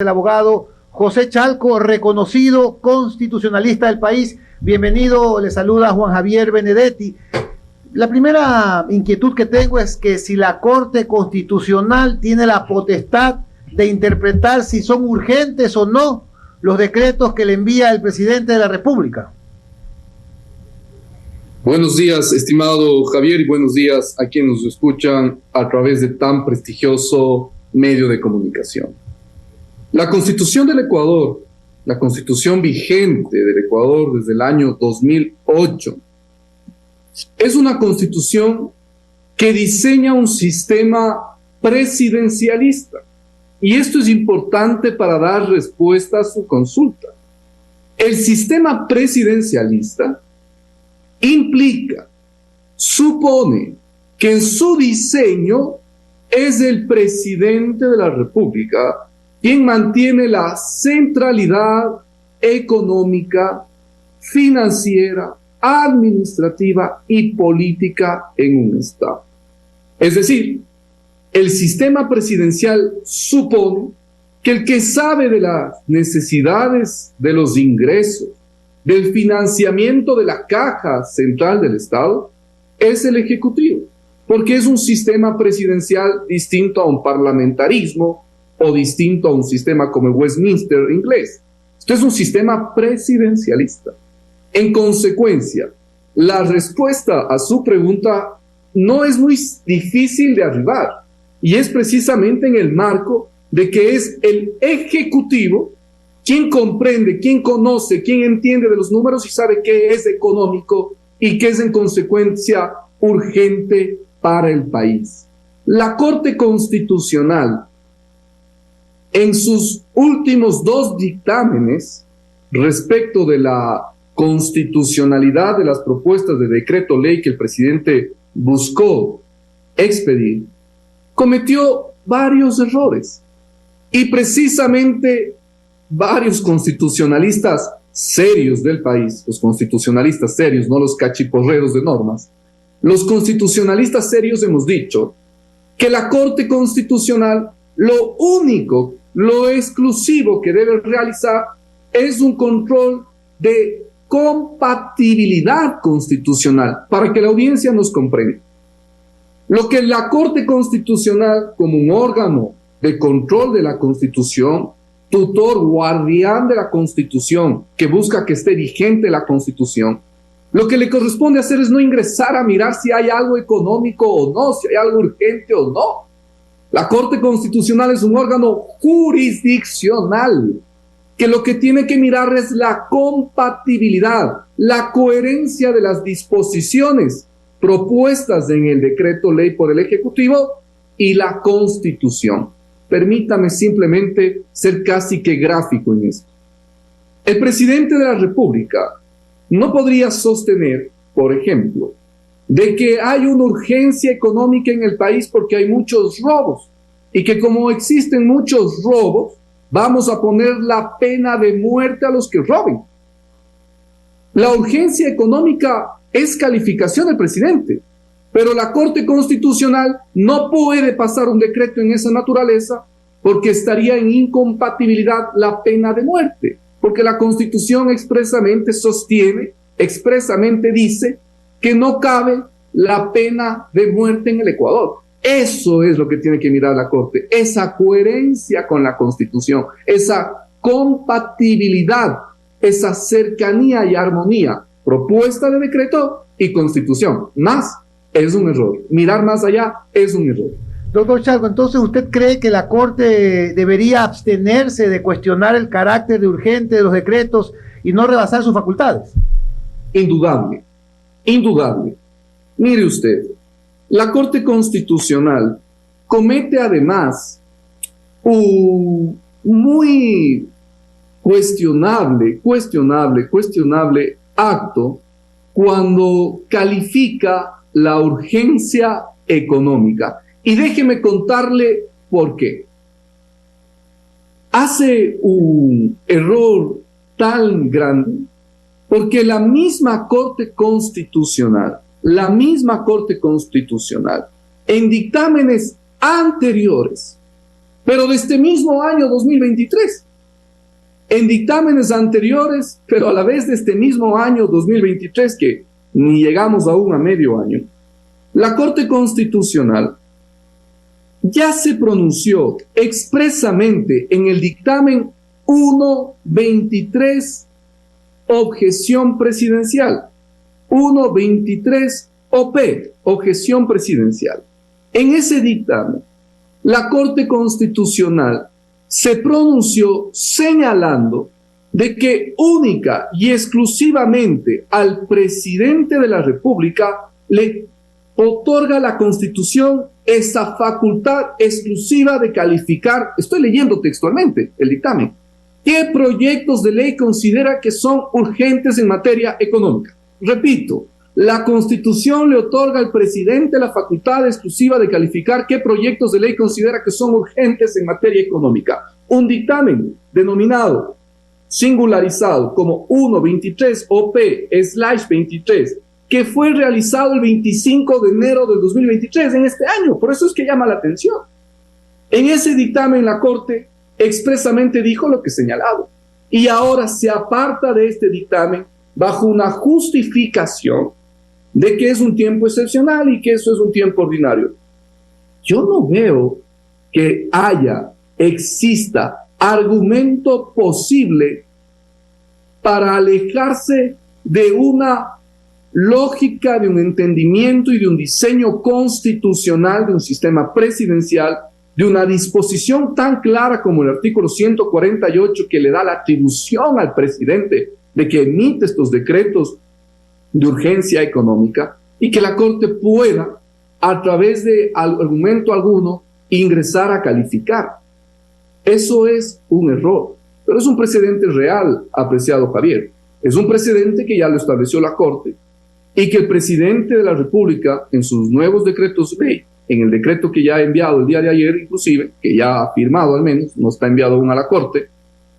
El abogado José Chalco, reconocido constitucionalista del país. Bienvenido, le saluda Juan Javier Benedetti. La primera inquietud que tengo es que si la Corte Constitucional tiene la potestad de interpretar si son urgentes o no los decretos que le envía el presidente de la República. Buenos días, estimado Javier, y buenos días a quienes nos escuchan a través de tan prestigioso medio de comunicación. La Constitución del Ecuador, la Constitución vigente del Ecuador desde el año 2008, es una Constitución que diseña un sistema presidencialista. Y esto es importante para dar respuesta a su consulta. El sistema presidencialista implica, supone que en su diseño es el presidente de la República quien mantiene la centralidad económica, financiera, administrativa y política en un Estado. Es decir, el sistema presidencial supone que el que sabe de las necesidades de los ingresos, del financiamiento de la caja central del Estado, es el Ejecutivo, porque es un sistema presidencial distinto a un parlamentarismo o distinto a un sistema como el Westminster inglés. Esto es un sistema presidencialista. En consecuencia, la respuesta a su pregunta no es muy difícil de arribar, y es precisamente en el marco de que es el Ejecutivo quien comprende, quien conoce, quien entiende de los números y sabe qué es económico y qué es en consecuencia urgente para el país. La Corte Constitucional, en sus últimos dos dictámenes respecto de la constitucionalidad de las propuestas de decreto ley que el presidente buscó expedir, cometió varios errores. Y precisamente varios constitucionalistas serios del país, los constitucionalistas serios, no los cachiporreros de normas, los constitucionalistas serios hemos dicho que la Corte Constitucional lo único, lo exclusivo que debe realizar es un control de compatibilidad constitucional para que la audiencia nos comprenda. Lo que la Corte Constitucional, como un órgano de control de la Constitución, tutor, guardián de la Constitución, que busca que esté vigente la Constitución, lo que le corresponde hacer es no ingresar a mirar si hay algo económico o no, si hay algo urgente o no. La Corte Constitucional es un órgano jurisdiccional que lo que tiene que mirar es la compatibilidad, la coherencia de las disposiciones propuestas en el decreto ley por el Ejecutivo y la Constitución. Permítame simplemente ser casi que gráfico en esto. El presidente de la República no podría sostener, por ejemplo, de que hay una urgencia económica en el país porque hay muchos robos y que como existen muchos robos, vamos a poner la pena de muerte a los que roben. La urgencia económica es calificación del presidente, pero la Corte Constitucional no puede pasar un decreto en esa naturaleza porque estaría en incompatibilidad la pena de muerte, porque la Constitución expresamente sostiene, expresamente dice que no cabe la pena de muerte en el Ecuador. Eso es lo que tiene que mirar la Corte, esa coherencia con la Constitución, esa compatibilidad, esa cercanía y armonía, propuesta de decreto y Constitución. Más es un error, mirar más allá es un error. Doctor Chalco, entonces ¿usted cree que la Corte debería abstenerse de cuestionar el carácter de urgente de los decretos y no rebasar sus facultades? Indudable, indudable. Mire usted, la Corte Constitucional comete además un muy cuestionable acto cuando califica la urgencia económica. Y déjeme contarle por qué. Hace un error tan grande porque la misma Corte Constitucional, en dictámenes anteriores, pero de este mismo año 2023. En dictámenes anteriores, pero a la vez de este mismo año 2023, que ni llegamos aún a medio año, la Corte Constitucional ya se pronunció expresamente en el dictamen 1.23, objeción presidencial, 1.23 OP, objeción presidencial. En ese dictamen, la Corte Constitucional se pronunció señalando de que única y exclusivamente al presidente de la República le otorga la Constitución esa facultad exclusiva de calificar, estoy leyendo textualmente el dictamen, qué proyectos de ley considera que son urgentes en materia económica. Repito, la Constitución le otorga al presidente la facultad exclusiva de calificar qué proyectos de ley considera que son urgentes en materia económica. Un dictamen denominado, singularizado como 1.23 OP/23, que fue realizado el 25 de enero del 2023, en este año. Por eso es que llama la atención. En ese dictamen la Corte expresamente dijo lo que señalaba. Y ahora se aparta de este dictamen bajo una justificación de que es un tiempo excepcional y que eso es un tiempo ordinario. Yo no veo que exista argumento posible para alejarse de una lógica, de un entendimiento y de un diseño constitucional de un sistema presidencial, de una disposición tan clara como el artículo 148, que le da la atribución al presidente de que emite estos decretos de urgencia económica, y que la Corte pueda, a través de argumento alguno, ingresar a calificar. Eso es un error, pero es un precedente real, apreciado Javier. Es un precedente que ya lo estableció la Corte, y que el presidente de la República, en sus nuevos decretos ley, en el decreto que ya ha enviado el día de ayer, inclusive, que ya ha firmado al menos, no está enviado aún a la Corte,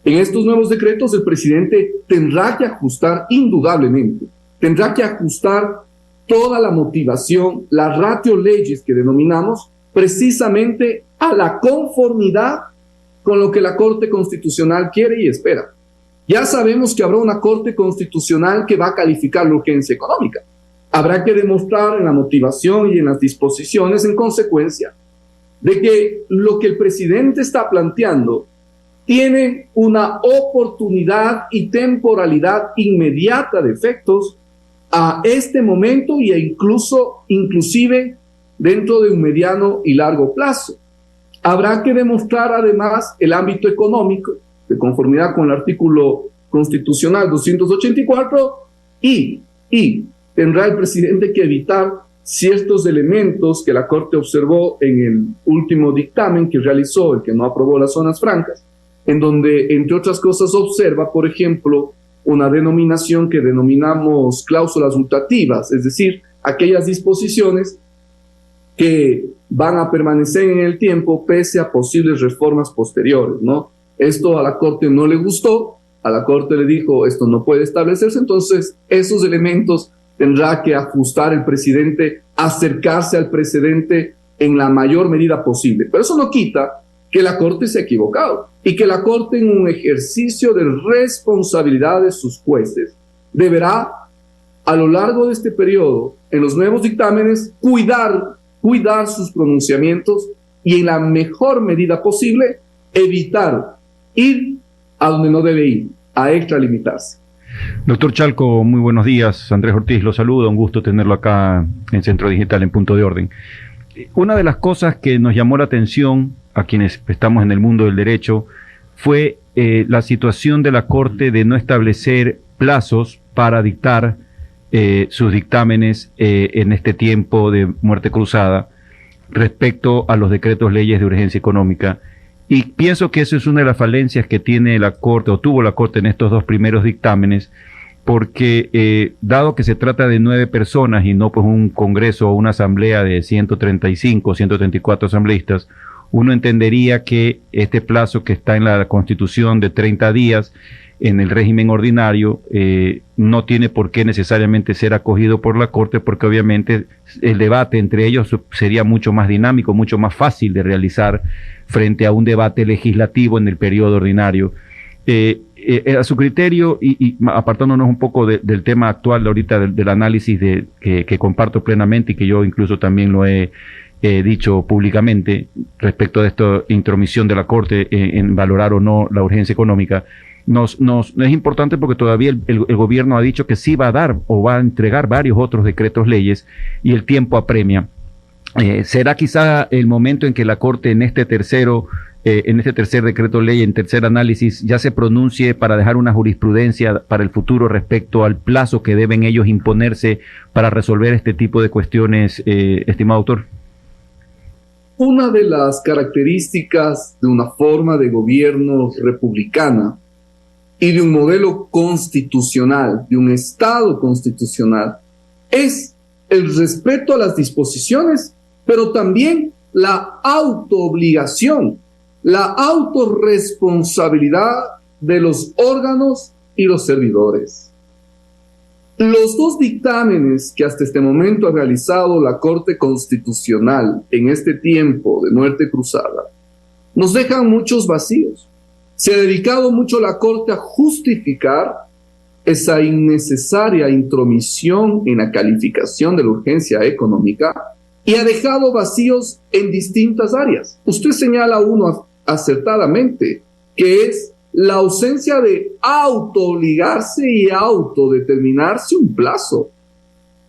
en estos nuevos decretos el presidente tendrá que ajustar indudablemente, tendrá que ajustar toda la motivación, las ratio leyes que denominamos, precisamente a la conformidad con lo que la Corte Constitucional quiere y espera. Ya sabemos que habrá una Corte Constitucional que va a calificar la urgencia económica. Habrá que demostrar en la motivación y en las disposiciones, en consecuencia, de que lo que el presidente está planteando tiene una oportunidad y temporalidad inmediata de efectos a este momento e inclusive dentro de un mediano y largo plazo. Habrá que demostrar además el ámbito económico, de conformidad con el artículo constitucional 284, y tendrá el presidente que evitar ciertos elementos que la Corte observó en el último dictamen que realizó, el que no aprobó las zonas francas, en donde, entre otras cosas, observa, por ejemplo, una denominación que denominamos cláusulas mutativas, es decir, aquellas disposiciones que van a permanecer en el tiempo pese a posibles reformas posteriores, ¿no? Esto a la Corte no le gustó, a la Corte le dijo, esto no puede establecerse, entonces esos elementos tendrá que ajustar el presidente, acercarse al precedente en la mayor medida posible. Pero eso no quita que la Corte se ha equivocado y que la Corte, en un ejercicio de responsabilidad de sus jueces, deberá, a lo largo de este periodo, en los nuevos dictámenes, cuidar sus pronunciamientos y, en la mejor medida posible, evitar ir a donde no debe ir, a extralimitarse. Doctor Chalco, muy buenos días. Andrés Ortiz lo saluda, un gusto tenerlo acá en Centro Digital, en Punto de Orden. Una de las cosas que nos llamó la atención a quienes estamos en el mundo del derecho fue la situación de la Corte de no establecer plazos para dictar sus dictámenes en este tiempo de muerte cruzada respecto a los decretos leyes de urgencia económica. Y pienso que eso es una de las falencias que tiene la Corte, o tuvo la Corte en estos dos primeros dictámenes, porque dado que se trata de 9 personas y no pues un congreso o una asamblea de 135 o 134 asambleístas, uno entendería que este plazo que está en la Constitución de 30 días en el régimen ordinario, no tiene por qué necesariamente ser acogido por la Corte, porque obviamente el debate entre ellos sería mucho más dinámico, mucho más fácil de realizar frente a un debate legislativo en el periodo ordinario. A su criterio, y apartándonos un poco del tema actual ahorita, del análisis que comparto plenamente y que yo incluso también lo he dicho públicamente respecto de esta intromisión de la Corte en valorar o no la urgencia económica, es importante porque todavía el gobierno ha dicho que sí va a dar o va a entregar varios otros decretos leyes y el tiempo apremia. ¿Será quizá el momento en que la Corte en este tercer decreto ley, en tercer análisis, ya se pronuncie para dejar una jurisprudencia para el futuro respecto al plazo que deben ellos imponerse para resolver este tipo de cuestiones, estimado autor? Una de las características de una forma de gobierno republicana y de un modelo constitucional, de un Estado constitucional, es el respeto a las disposiciones, pero también la autoobligación, la autorresponsabilidad de los órganos y los servidores. Los dos dictámenes que hasta este momento ha realizado la Corte Constitucional en este tiempo de muerte cruzada nos dejan muchos vacíos. Se ha dedicado mucho la Corte a justificar esa innecesaria intromisión en la calificación de la urgencia económica y ha dejado vacíos en distintas áreas. Usted señala uno acertadamente, que es la ausencia de autoobligarse y autodeterminarse un plazo.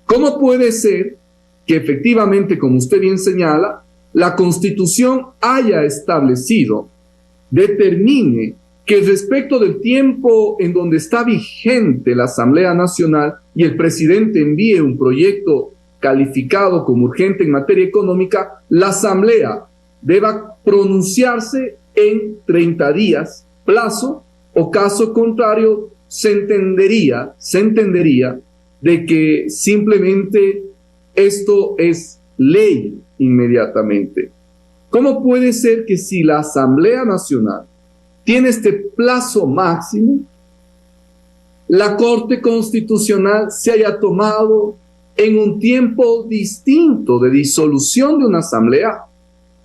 ¿Cómo puede ser que efectivamente, como usted bien señala, la Constitución haya establecido, determine que respecto del tiempo en donde está vigente la Asamblea Nacional y el presidente envíe un proyecto calificado como urgente en materia económica, la Asamblea deba pronunciarse en 30 días plazo, o caso contrario se entendería de que simplemente esto es ley inmediatamente? ¿Cómo puede ser que si la Asamblea Nacional tiene este plazo máximo, la Corte Constitucional se haya tomado en un tiempo distinto de disolución de una asamblea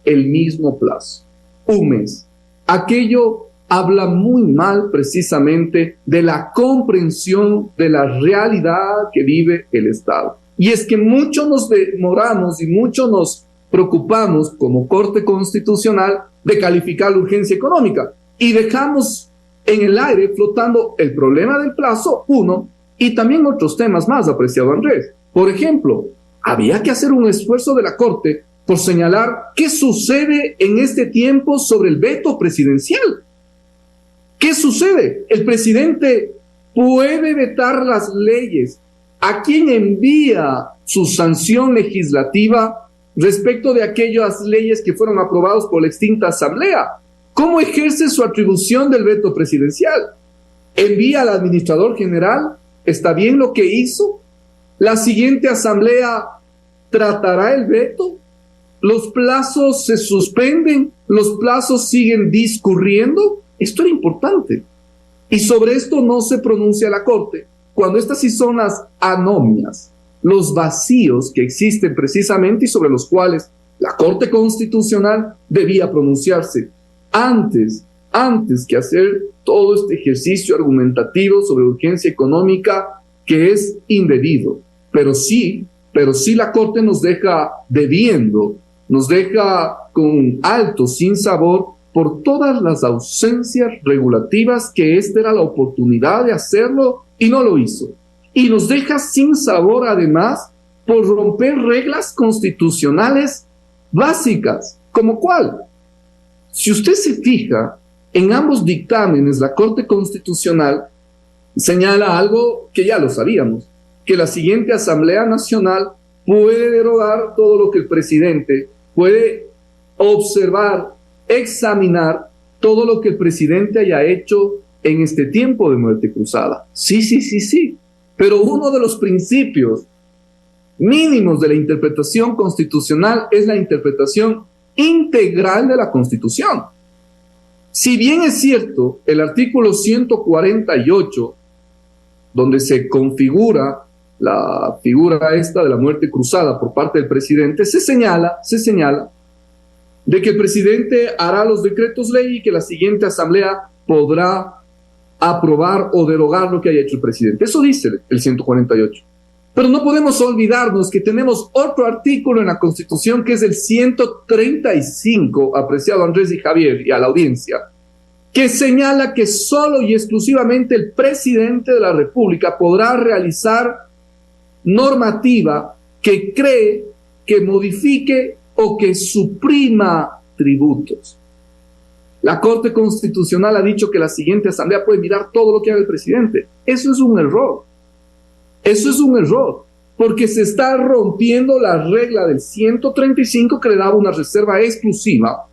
el mismo plazo, un mes? Aquello habla muy mal precisamente de la comprensión de la realidad que vive el Estado. Y es que mucho nos demoramos y mucho nos preocupamos como Corte Constitucional de calificar la urgencia económica y dejamos en el aire flotando el problema del plazo, uno, y también otros temas más, apreciado Andrés. Por ejemplo, había que hacer un esfuerzo de la Corte por señalar qué sucede en este tiempo sobre el veto presidencial. ¿Qué sucede? El presidente puede vetar las leyes. ¿A quién envía su sanción legislativa respecto de aquellas leyes que fueron aprobadas por la extinta Asamblea? ¿Cómo ejerce su atribución del veto presidencial? ¿Envía al administrador general? ¿Está bien lo que hizo? ¿La siguiente Asamblea tratará el veto? ¿Los plazos se suspenden? ¿Los plazos siguen discurriendo? Esto era importante. Y sobre esto no se pronuncia la Corte, cuando estas sí son las anomias, los vacíos que existen precisamente y sobre los cuales la Corte Constitucional debía pronunciarse antes que hacer todo este ejercicio argumentativo sobre urgencia económica que es indebido. Pero sí la Corte nos deja debiendo, nos deja con alto sinsabor por todas las ausencias regulativas que esta era la oportunidad de hacerlo y no lo hizo. Y nos deja sin sabor además por romper reglas constitucionales básicas. ¿Como cuál? Si usted se fija, en ambos dictámenes la Corte Constitucional señala algo que ya lo sabíamos, que la siguiente Asamblea Nacional puede derogar todo lo que el presidente puede observar, examinar todo lo que el presidente haya hecho en este tiempo de muerte cruzada. Sí. Pero uno de los principios mínimos de la interpretación constitucional es la interpretación integral de la Constitución. Si bien es cierto, el artículo 148, donde se configura la figura esta de la muerte cruzada por parte del presidente, se señala de que el presidente hará los decretos ley y que la siguiente asamblea podrá aprobar o derogar lo que haya hecho el presidente. Eso dice el 148. Pero no podemos olvidarnos que tenemos otro artículo en la Constitución que es el 135, apreciado Andrés y Javier y a la audiencia, que señala que solo y exclusivamente el presidente de la República podrá realizar normativa que cree, que modifique o que suprima tributos. La Corte Constitucional ha dicho que la siguiente asamblea puede mirar todo lo que haga el presidente. Eso es un error. Eso es un error, porque se está rompiendo la regla del 135 que le daba una reserva exclusiva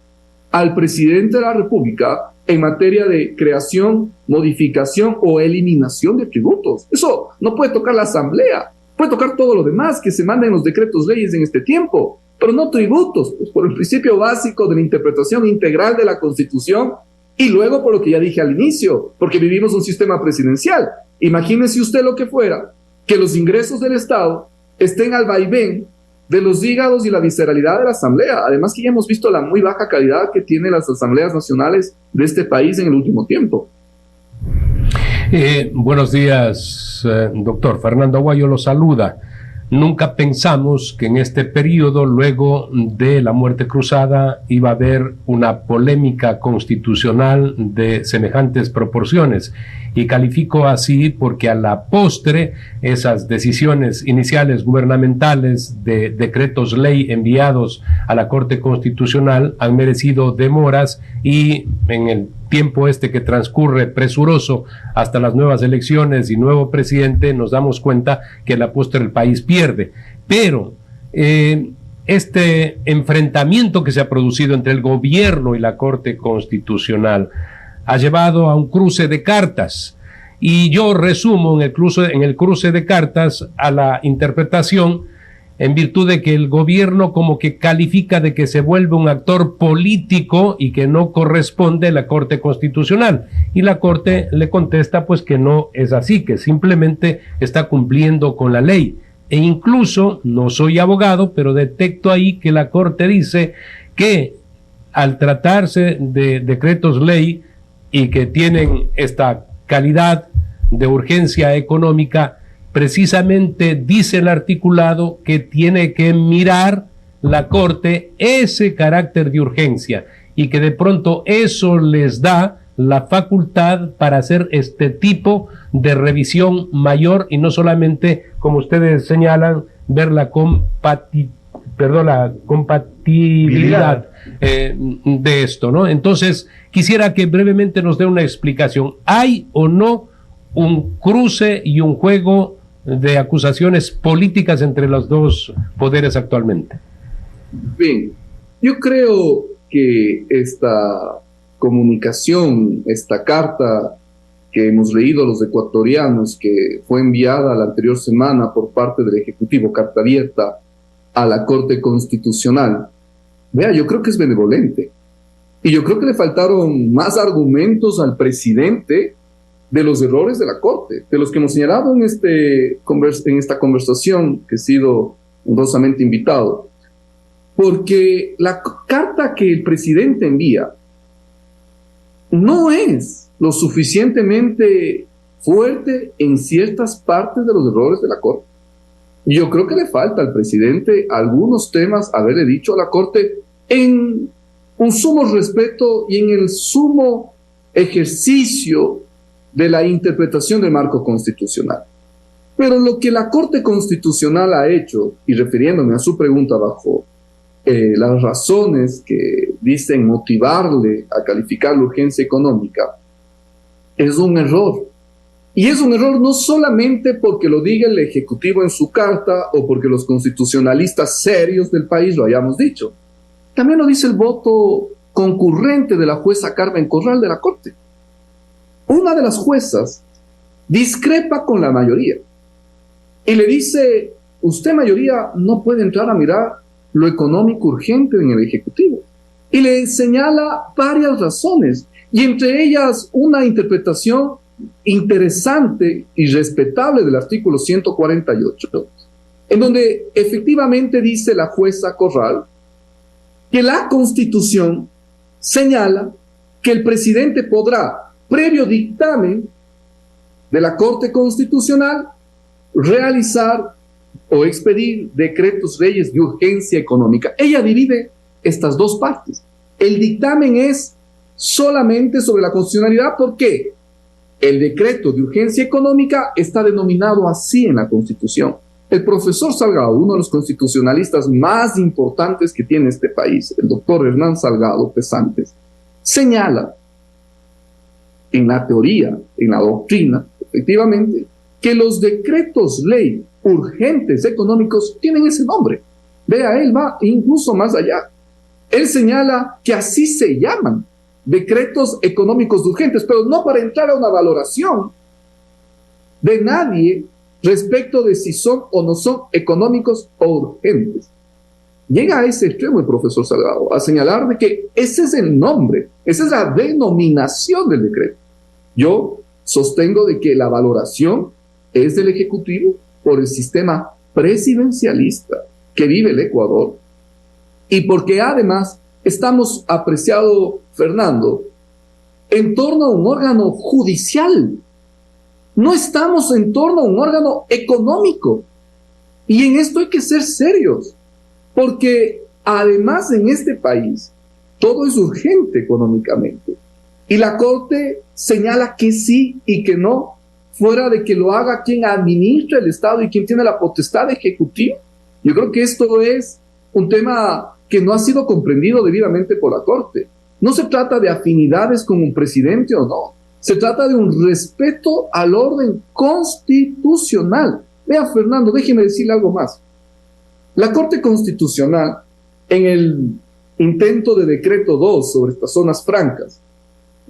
al presidente de la República en materia de creación, modificación o eliminación de tributos. Eso no puede tocar la asamblea, puede tocar todo lo demás que se manda en los decretos leyes en este tiempo, pero no tributos, pues por el principio básico de la interpretación integral de la Constitución y luego por lo que ya dije al inicio, porque vivimos un sistema presidencial. Imagínese usted lo que fuera que los ingresos del Estado estén al vaivén de los hígados y la visceralidad de la Asamblea. Además que ya hemos visto la muy baja calidad que tienen las asambleas nacionales de este país en el último tiempo. Buenos días, doctor. Fernando Aguayo lo saluda. Nunca pensamos que en este periodo, luego de la muerte cruzada, iba a haber una polémica constitucional de semejantes proporciones. Y califico así porque a la postre esas decisiones iniciales gubernamentales de decretos ley enviados a la Corte Constitucional han merecido demoras y en el tiempo que transcurre presuroso hasta las nuevas elecciones y nuevo presidente, nos damos cuenta que a la postre el país pierde. Pero este enfrentamiento que se ha producido entre el gobierno y la Corte Constitucional ha llevado a un cruce de cartas, y yo resumo en el cruce de cartas a la interpretación en virtud de que el gobierno como que califica de que se vuelve un actor político y que no corresponde a la Corte Constitucional, y la Corte le contesta pues que no es así, que simplemente está cumpliendo con la ley. E incluso, no soy abogado, pero detecto ahí que la Corte dice que al tratarse de decretos ley y que tienen esta calidad de urgencia económica, precisamente dice el articulado que tiene que mirar la Corte ese carácter de urgencia y que de pronto eso les da la facultad para hacer este tipo de revisión mayor y no solamente, como ustedes señalan, ver la compatibilidad de esto, ¿no? Entonces, quisiera que brevemente nos dé una explicación. ¿Hay o no un cruce y un juego de acusaciones políticas entre los dos poderes actualmente? Bien, yo creo que esta comunicación, esta carta que hemos leído los ecuatorianos, que fue enviada la anterior semana por parte del Ejecutivo, carta abierta a la Corte Constitucional, yo creo que es benevolente. Y yo creo que le faltaron más argumentos al presidente de los errores de la Corte, de los que hemos señalado en esta conversación, que he sido honrosamente invitado. Porque la carta que el presidente envía no es lo suficientemente fuerte en ciertas partes de los errores de la Corte. Y yo creo que le falta al presidente algunos temas haberle dicho a la Corte en un sumo respeto y en el sumo ejercicio de la interpretación del marco constitucional. Pero lo que la Corte Constitucional ha hecho, y refiriéndome a su pregunta bajo las razones que dicen motivarle a calificar la urgencia económica, es un error. Y es un error no solamente porque lo diga el Ejecutivo en su carta o porque los constitucionalistas serios del país lo hayamos dicho. También lo dice el voto concurrente de la jueza Carmen Corral de la Corte. Una de las juezas discrepa con la mayoría y le dice: usted, mayoría, no puede entrar a mirar lo económico urgente en el Ejecutivo. Y le señala varias razones y entre ellas una interpretación interesante y respetable del artículo 148, en donde efectivamente dice la jueza Corral que la Constitución señala que el presidente podrá, previo dictamen de la Corte Constitucional, realizar o expedir decretos leyes de urgencia económica. Ella divide estas dos partes. El dictamen es solamente sobre la constitucionalidad. ¿Por qué? El decreto de urgencia económica está denominado así en la Constitución. El profesor Salgado, uno de los constitucionalistas más importantes que tiene este país, el doctor Hernán Salgado Pesantes, señala en la teoría, en la doctrina, efectivamente, que los decretos ley urgentes económicos tienen ese nombre. Vea, él va incluso más allá. Él señala que así se llaman, decretos económicos urgentes, pero no para entrar a una valoración de nadie respecto de si son o no son económicos o urgentes. Llega a ese extremo el profesor Salgado a señalar de que ese es el nombre, esa es la denominación del decreto. Yo sostengo de que la valoración es del Ejecutivo por el sistema presidencialista que vive el Ecuador, y porque además estamos, apreciado Fernando, en torno a un órgano judicial. No estamos en torno a un órgano económico. Y en esto hay que ser serios, porque además en este país todo es urgente económicamente. Y la Corte señala que sí y que no, fuera de que lo haga quien administra el Estado y quien tiene la potestad ejecutiva. Yo creo que esto es un tema que no ha sido comprendido debidamente por la Corte. No se trata de afinidades con un presidente o no. Se trata de un respeto al orden constitucional. Vea, Fernando, déjeme decirle algo más. La Corte Constitucional, en el intento de decreto 2 sobre estas zonas francas,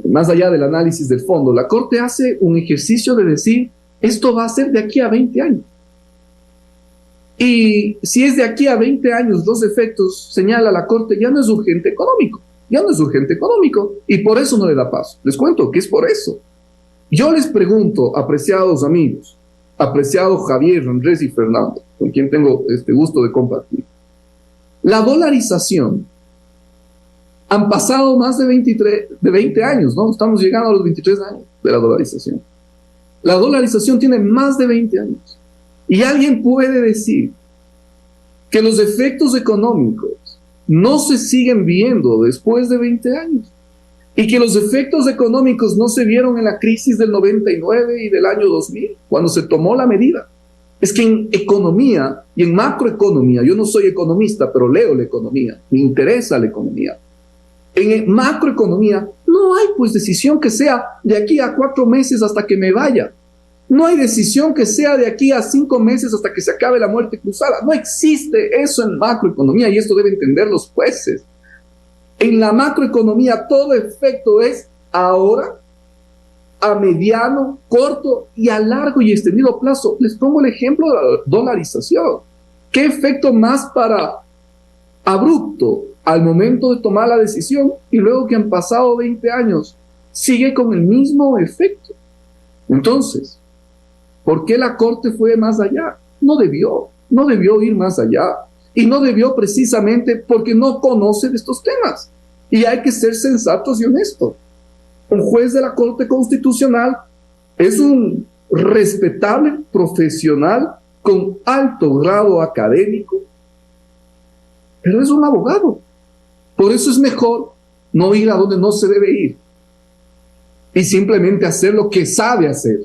más allá del análisis del fondo, la Corte hace un ejercicio de decir, esto va a ser de aquí a 20 años. Y si es de aquí a 20 años, los efectos, señala la Corte, ya no es urgente económico. Ya no es urgente económico y por eso no le da paso. Les cuento que es por eso. Yo les pregunto, apreciados amigos, apreciado Javier, Andrés y Fernando, con quien tengo este gusto de compartir. La dolarización, han pasado más de 20 años, ¿no? Estamos llegando a los 23 años de la dolarización. La dolarización tiene más de 20 años. Y alguien puede decir que los efectos económicos no se siguen viendo después de 20 años y que los efectos económicos no se vieron en la crisis del 99 y del año 2000, cuando se tomó la medida. Es que en economía y en macroeconomía, yo no soy economista, pero leo la economía, me interesa la economía. En macroeconomía no hay pues decisión que sea de aquí a 4 meses hasta que me vaya. No hay decisión que sea de aquí a 5 meses hasta que se acabe la muerte cruzada. No existe eso en macroeconomía y esto deben entender los jueces. En la macroeconomía todo efecto es ahora, a mediano, corto y a largo y extendido plazo. Les pongo el ejemplo de la dolarización. ¿Qué efecto más abrupto al momento de tomar la decisión y luego que han pasado 20 años sigue con el mismo efecto? Entonces, ¿por qué la Corte fue más allá? No debió ir más allá. Y no debió precisamente porque no conoce de estos temas. Y hay que ser sensatos y honestos. Un juez de la Corte Constitucional es un respetable profesional con alto grado académico, pero es un abogado. Por eso es mejor no ir a donde no se debe ir y simplemente hacer lo que sabe hacer,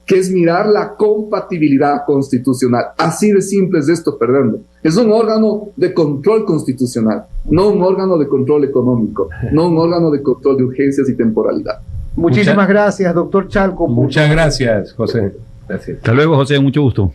que es mirar la compatibilidad constitucional. Así de simple es esto, Fernando. Es un órgano de control constitucional, no un órgano de control económico, no un órgano de control de urgencias y temporalidad. Muchísimas gracias, doctor Chalco. Muchas gracias, José. Gracias. Hasta luego, José, mucho gusto.